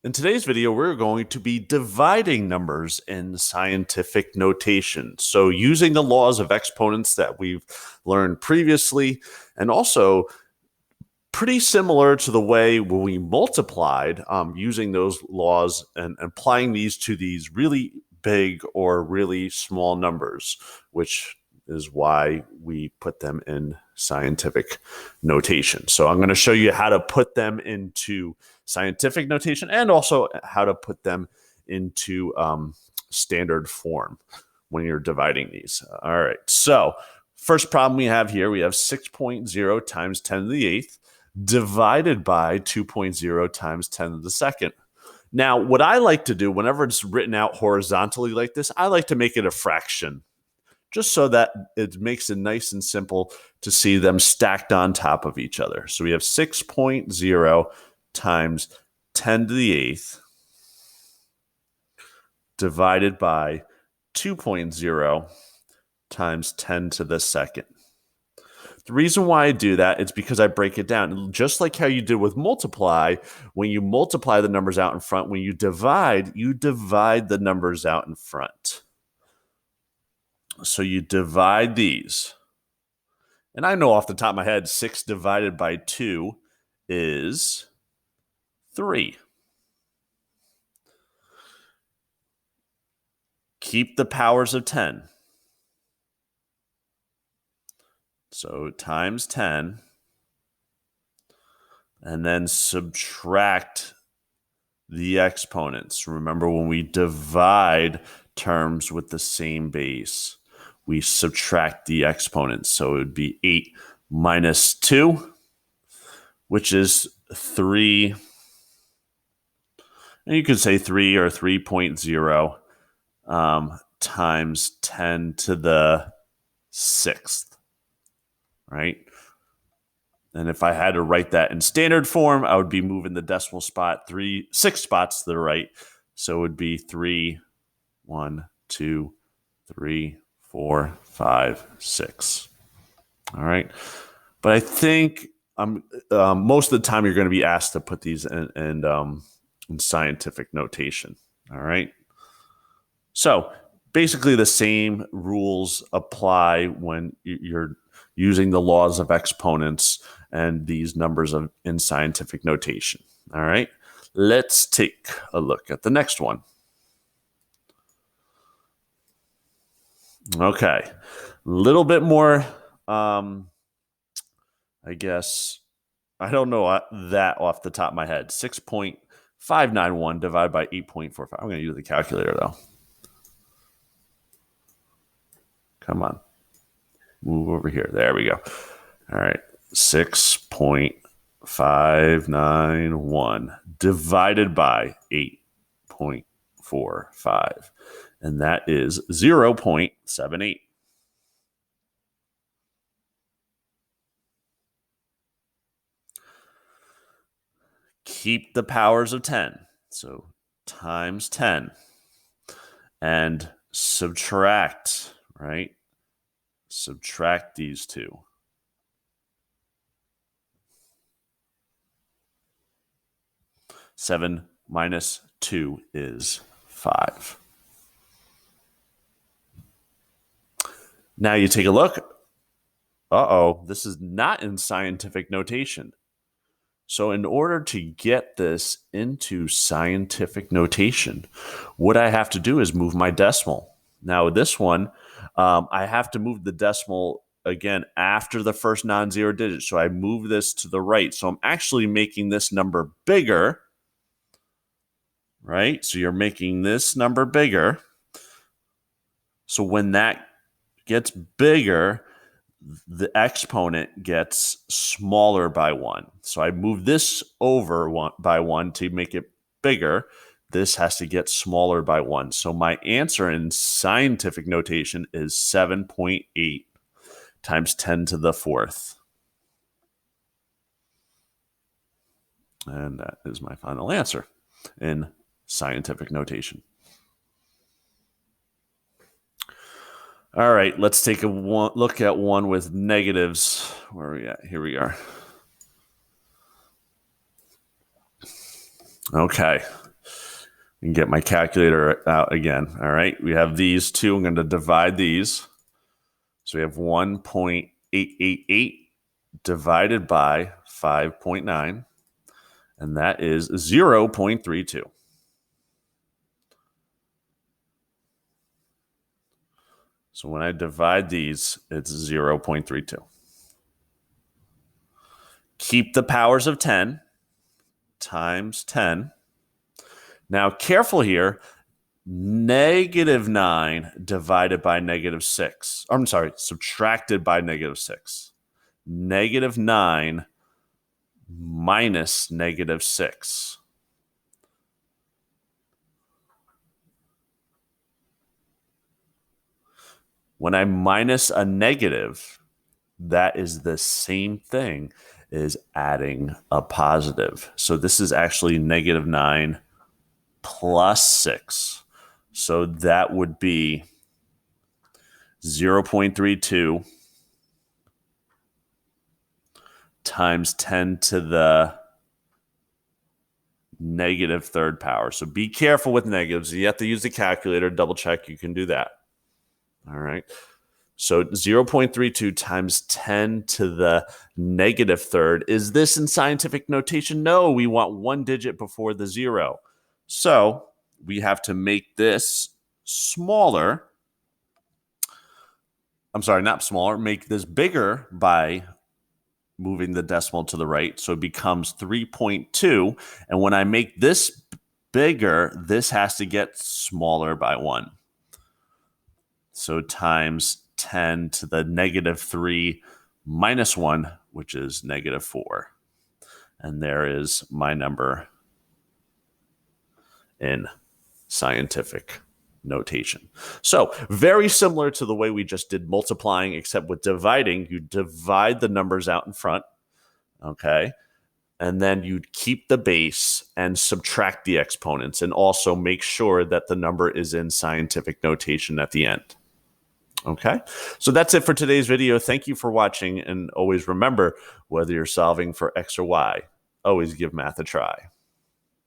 In today's video, we're going to be dividing numbers in scientific notation. So using the laws of exponents that we've learned previously, and also pretty similar to the way when we multiplied, using those laws and applying these to these really big or really small numbers, which is why we put them in scientific notation. So I'm going to show you how to put them into scientific notation and also how to put them into standard form when you're dividing these. All right. So first problem we have here, we have 6.0 times 10 to the 8th divided by 2.0 times 10 to the second. Now, what I like to do whenever it's written out horizontally like this, I like to make it a fraction, just so that it makes it nice and simple to see them stacked on top of each other. So we have 6.0 times 10 to the 8th divided by 2.0 times 10 to the second. The reason why I do that is because I break it down. Just like how you did with multiply, when you multiply the numbers out in front, when you divide the numbers out in front. So you divide these. And I know off the top of my head, 6 divided by 2 is 3. Keep the powers of 10. So times 10. And then subtract the exponents. Remember, when we divide terms with the same base, we subtract the exponents. So it would be 8 minus 2, which is 3. And you could say 3 or 3.0 times 10 to the 6th, right? And if I had to write that in standard form, I would be moving the decimal spot 6 spots to the right. So it would be 3, 1, 2, 3, 4, 5, 6. All right. But I think most of the time you're going to be asked to put these in scientific notation. All right. So basically the same rules apply when you're using the laws of exponents and these numbers in scientific notation. All right. Let's take a look at the next one. Okay. A little bit more, I guess, I don't know that off the top of my head. 6.591 divided by 8.45. I'm going to use the calculator, though. Come on. Move over here. There we go. All right. 6.591 divided by 8.45. And that is 0.78. Keep the powers of 10. So times 10. And subtract, right? Subtract these two. Seven minus 2 is 5. Now you take a look. Uh-oh, this is not in scientific notation. So in order to get this into scientific notation, what I have to do is move my decimal. Now with this one, I have to move the decimal again after the first non-zero digit. So I move this to the right. So I'm actually making this number bigger, right? So you're making this number bigger. So when that gets bigger, the exponent gets smaller by 1. So I move this over by 1 to make it bigger. This has to get smaller by 1. So my answer in scientific notation is 7.8 times 10 to the 4th. And that is my final answer in scientific notation. All right, let's take a look at one with negatives. Where are we at? Here we are. Okay. And get my calculator out again. All right, we have these two. I'm going to divide these. So we have 1.888 divided by 5.9, and that is 0.32. So when I divide these, it's 0.32. Keep the powers of 10 times 10. Now, careful here. -9 divided by -6. I'm sorry, subtracted by -6. -9 minus -6. When I minus a negative, that is the same thing as adding a positive. So this is actually -9 plus 6. So that would be 0.32 times 10 to the negative third power. So be careful with negatives. You have to use the calculator, double check. You can do that. All right. So 0.32 times 10 to the negative third. Is this in scientific notation? No, we want one digit before the 0. So we have to make this smaller. I'm sorry, not smaller. Make this bigger by moving the decimal to the right. So it becomes 3.2. And when I make this bigger, this has to get smaller by 1. So times 10 to the -3 minus 1, which is -4. And there is my number in scientific notation. So very similar to the way we just did multiplying, except with dividing. You divide the numbers out in front, okay? And then you'd keep the base and subtract the exponents, and also make sure that the number is in scientific notation at the end. Okay, so that's it for today's video. Thank you for watching, and always remember, whether you're solving for X or Y, always give math a try.